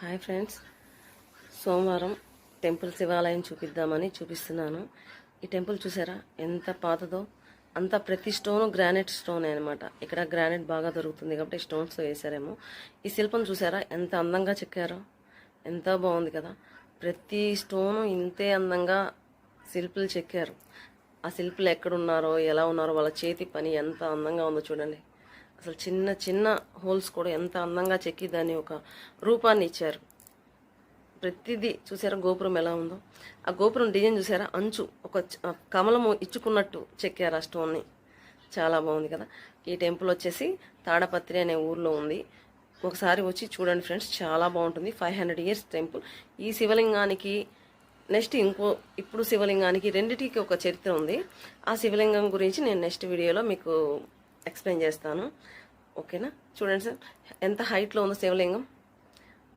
Hi friends, సోమవారం temple శివాలయం చూపిస్తున్నాను. ఈ టెంపుల్ చూసారా ఎంత పాతదో. అంతా ప్రతి స్టోను గ్రానైట్ స్టోన్ అనమాట. ఇక్కడ గ్రానైట్ బాగా దొరుకుతుంది కాబట్టి స్టోన్స్తో వేసారేమో. ఈ శిల్పం చూసారా ఎంత అందంగా చెక్కారో, ఎంత బాగుంది కదా. ప్రతి స్టోను ఇంతే అందంగా శిల్పులు చెక్కారు. ఆ శిల్పులు ఎక్కడున్నారో ఎలా ఉన్నారో వాళ్ళ చేతి పని ఎంత అందంగా ఉందో చూడండి. అసలు చిన్న చిన్న హోల్స్ కూడా ఎంత అందంగా చెక్కి దాన్ని ఒక రూపాన్ని ఇచ్చారు. ప్రతిదీ చూసారా గోపురం ఎలా ఉందో. ఆ గోపురం డిజైన్ చూసారా, అంచు ఒక కమలము ఇచ్చుకున్నట్టు చెక్కారు ఆ స్టోన్ని. చాలా బాగుంది కదా. ఈ టెంపుల్ వచ్చేసి తాడపత్రి అనే ఊర్లో ఉంది. ఒకసారి వచ్చి చూడండి ఫ్రెండ్స్, చాలా బాగుంటుంది. 500 years టెంపుల్. ఈ శివలింగానికి నెక్స్ట్ ఇప్పుడు శివలింగానికి రెండిటికి ఒక చరిత్ర ఉంది. ఆ శివలింగం గురించి నేను నెక్స్ట్ వీడియోలో మీకు ఎక్స్ప్లెయిన్ చేస్తాను. ఓకేనా. చూడండి సార్ ఎంత హైట్లో ఉందో శివలింగం.